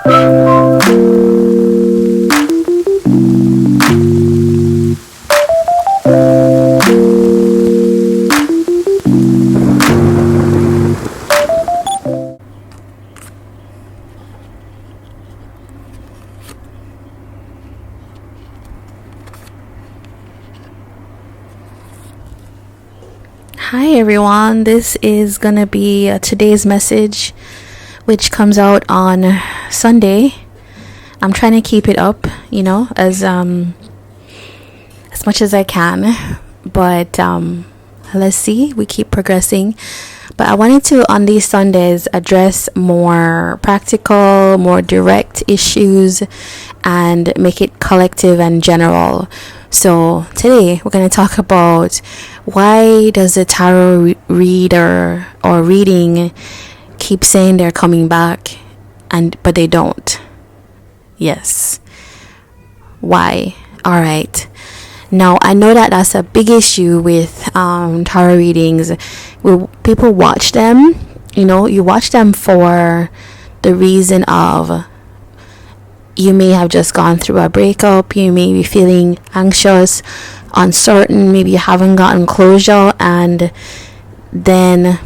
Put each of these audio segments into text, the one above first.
Hi everyone, this is gonna be today's message, which comes out on Sunday. I'm trying to keep it up, as much as I can, but let's see, we keep progressing. But I wanted to, on these Sundays, address more practical, more direct issues and make it collective and general. So today we're going to talk about, why does the tarot reader or reading keep saying they're coming back but they don't? Yes. Why? All right. Now, I know that that's a big issue with tarot readings. People watch them, you watch them for the reason of, you may have just gone through a breakup, you may be feeling anxious, uncertain, maybe you haven't gotten closure, and then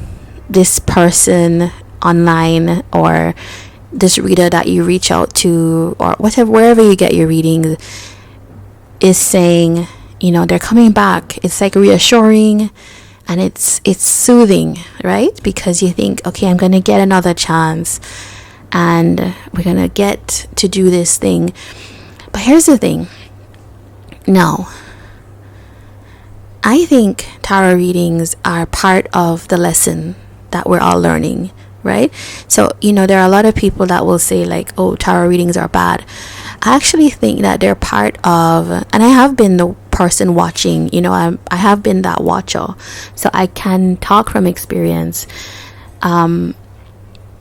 this person online or this reader that you reach out to, or whatever, wherever you get your readings, is saying, they're coming back. It's like reassuring, and it's soothing, right? Because you think, okay, I'm gonna get another chance and we're gonna get to do this thing. But here's the thing. No, I think tarot readings are part of the lesson that we're all learning, right? So, there are a lot of people that will say like, oh, tarot readings are bad. I actually think that they're part of, and I have been the person watching, I have been that watcher, so I can talk from experience.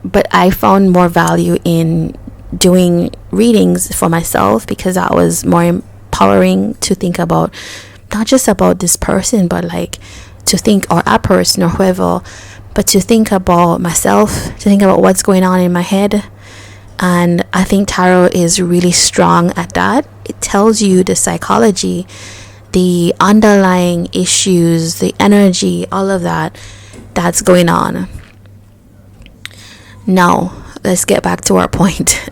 But I found more value in doing readings for myself, because that was more empowering to think about, not just about this person, but like to think, or a person or whoever, but to think about myself, to think about what's going on in my head. And I think tarot is really strong at that. It tells you the psychology, the underlying issues, the energy, all of that's going on. Now, let's get back to our point.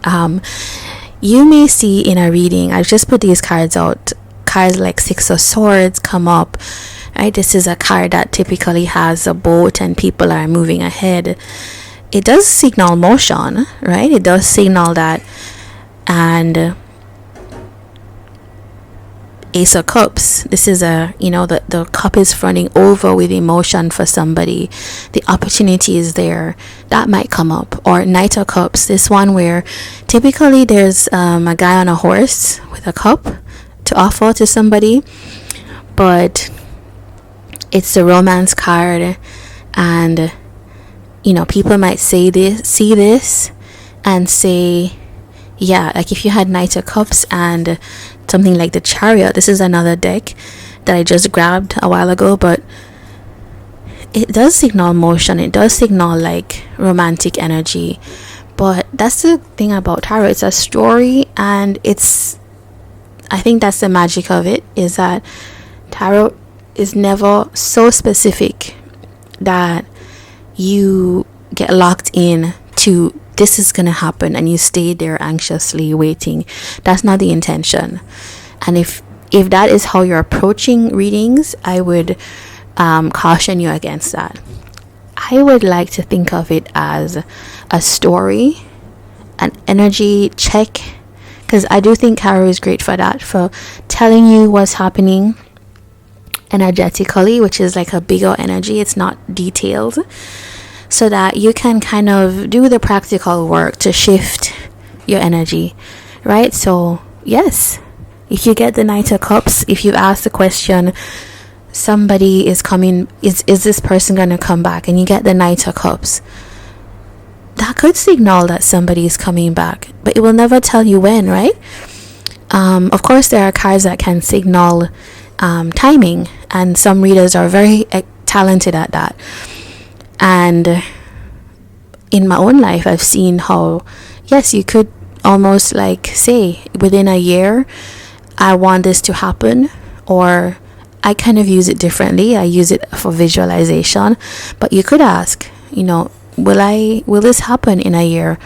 You may see in a reading, I've just put these cards out, cards like Six of Swords come up, right? This is a card that typically has a boat and people are moving ahead. It does signal motion, right? It does signal that. And Ace of Cups, this is the cup is running over with emotion for somebody. The opportunity is there. That might come up. Or Knight of Cups, this one where typically there's a guy on a horse with a cup to offer to somebody, but it's the romance card, and people might see this and say, yeah, like if you had Knight of Cups and something like the Chariot, this is another deck that I just grabbed a while ago, but it does signal motion, it does signal like romantic energy. But that's the thing about tarot, it's a story, and I think that's the magic of it, is that tarot is never so specific that you get locked in to, this is gonna happen, and you stay there anxiously waiting. That's not the intention. And if that is how you're approaching readings, I would caution you against that. I would like to think of it as a story, an energy check, because I do think tarot is great for that, for telling you what's happening energetically, which is like a bigger energy, it's not detailed, so that you can kind of do the practical work to shift your energy, right? So yes, if you get the Knight of Cups, if you ask the question, somebody is coming, is this person going to come back, and you get the Knight of Cups, that could signal that somebody is coming back, but it will never tell you when, right? Of course, there are cards that can signal timing, and some readers are very talented at that. And in my own life, I've seen how, yes, you could almost like say within a year I want this to happen, or I kind of use it differently. I use it for visualization, but you could ask, will this happen in a year?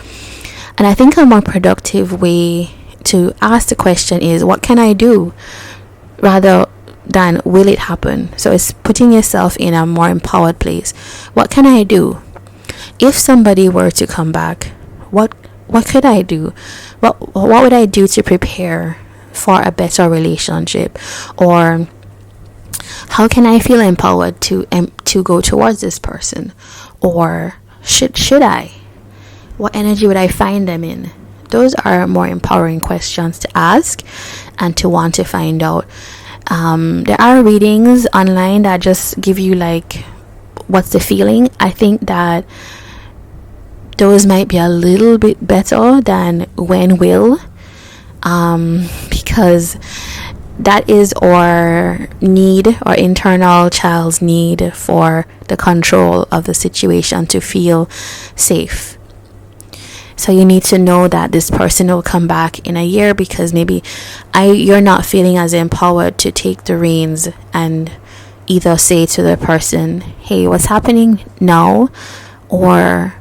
And I think a more productive way to ask the question is, what can I do, rather than will it happen? So it's putting yourself in a more empowered place. What can I do if somebody were to come back? What could I do? What would I do to prepare for a better relationship? Or how can I feel empowered to go towards this person? Or should I? What energy would I find them in? Those are more empowering questions to ask and to want to find out. There are readings online that just give you like, what's the feeling? I think that those might be a little bit better than when will, because that is our need, our internal child's need for the control of the situation, to feel safe. So you need to know that this person will come back in a year, because maybe you're not feeling as empowered to take the reins and either say to the person, hey, what's happening now? Or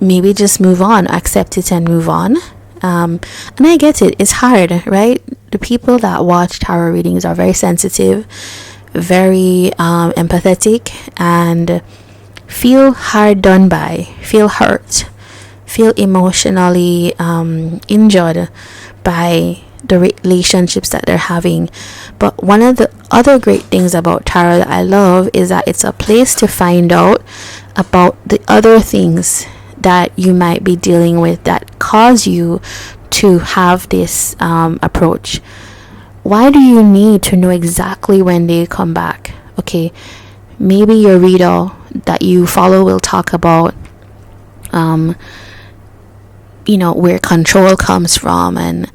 maybe just move on, accept it and move on. And I get it, it's hard, right? The people that watch tarot readings are very sensitive, very empathetic, and feel hard done by, feel hurt, feel emotionally injured by the relationships that they're having. But one of the other great things about tarot that I love is that it's a place to find out about the other things that you might be dealing with that cause you to have this approach. Why do you need to know exactly when they come back? Okay, maybe your reader that you follow will talk about where control comes from, and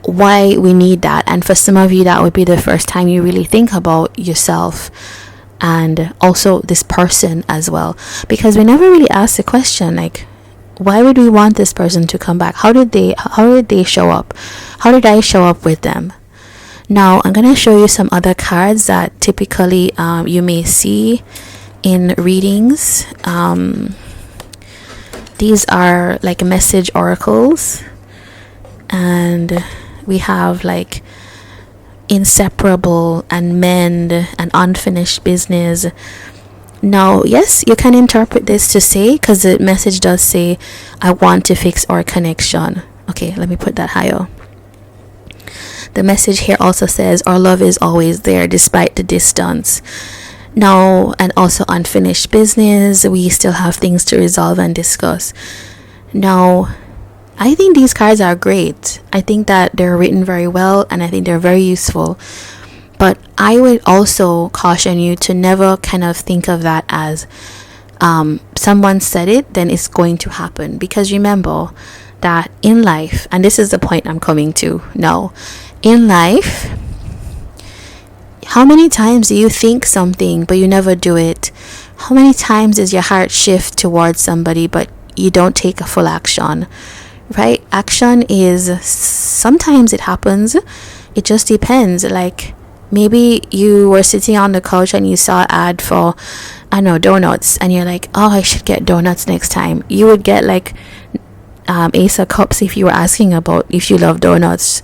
why we need that. And for some of you, that would be the first time you really think about yourself and also this person as well, because we never really ask the question, like, why would we want this person to come back? How did they show up? How did I show up with them? Now I'm gonna show you some other cards that typically you may see in readings. These are like message oracles, and we have like inseparable and mend and unfinished business. Now, yes, you can interpret this to say, because the message does say, I want to fix our connection. Okay, let me put that higher. The message here also says, our love is always there despite the distance. Now, and also unfinished business, we still have things to resolve and discuss. Now, I think these cards are great. I think that they're written very well, and I think they're very useful. But I would also caution you to never kind of think of that as someone said it, then it's going to happen. Because remember that in life, and this is the point I'm coming to now, in life, how many times do you think something but you never do it? How many times does your heart shift towards somebody but you don't take a full action? Right? Action is, sometimes it happens, it just depends. Like, maybe you were sitting on the couch and you saw an ad for, I don't know, donuts, and you're like, oh, I should get donuts next time. You would get like Ace of Cups if you were asking about if you love donuts,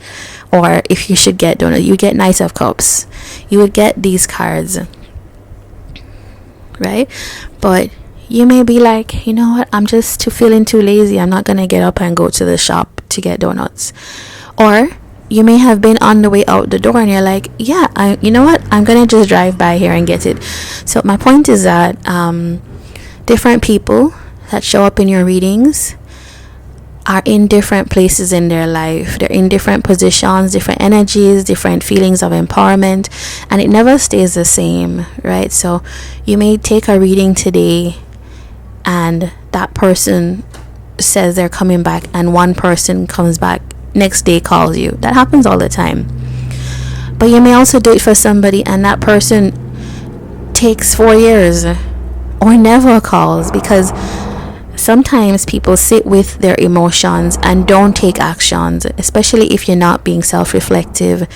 or if you should get donuts. You get Knight of Cups. You would get these cards, right? But you may be like, you know what, I'm just feeling too lazy, I'm not gonna get up and go to the shop to get donuts. Or you may have been on the way out the door and you're like, yeah, you know what, I'm gonna just drive by here and get it. So my point is that different people that show up in your readings are in different places in their life. They're in different positions, different energies, different feelings of empowerment, and it never stays the same, right? So you may take a reading today and that person says they're coming back, and one person comes back next day, calls you. That happens all the time. But you may also do it for somebody and that person takes 4 years or never calls, because sometimes people sit with their emotions and don't take actions, especially if you're not being self-reflective,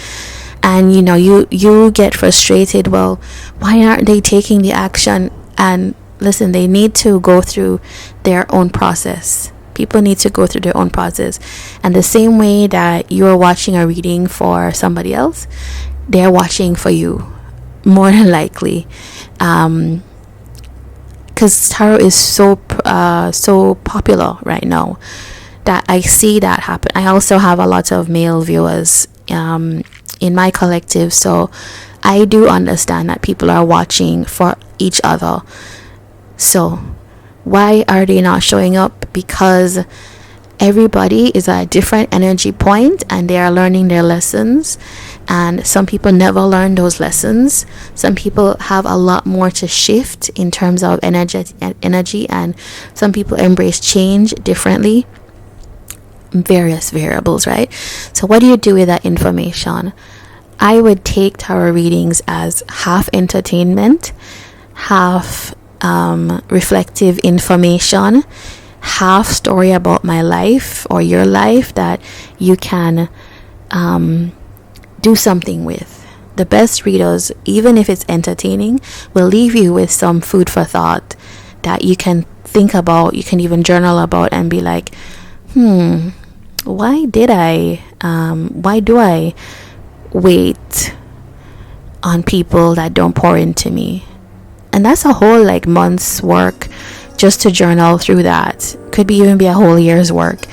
and you get frustrated. Well, why aren't they taking the action? And listen, they need to go through their own process. People need to go through their own process, and the same way that you're watching a reading for somebody else, they're watching for you, more than likely. Because tarot is so popular right now, that I see that happen. I also have a lot of male viewers in my collective, so I do understand that people are watching for each other. So why are they not showing up? Because everybody is at a different energy point and they are learning their lessons, and some people never learn those lessons. Some people have a lot more to shift in terms of energy, and some people embrace change differently. Various variables, right? So what do you do with that information? I would take tarot readings as half entertainment, half reflective information, half story about my life or your life that you can do something with. The best readers, even if it's entertaining, will leave you with some food for thought that you can think about, you can even journal about, and be like, why do I wait on people that don't pour into me? And that's a whole month's work just to journal through that. Could even be a whole year's work.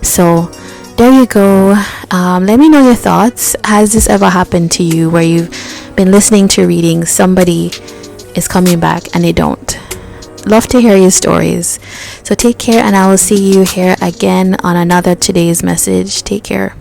So there you go. Let me know your thoughts. Has this ever happened to you where you've been listening to readings, somebody is coming back and they don't? Love to hear your stories. So take care, and I will see you here again on another today's message. Take care.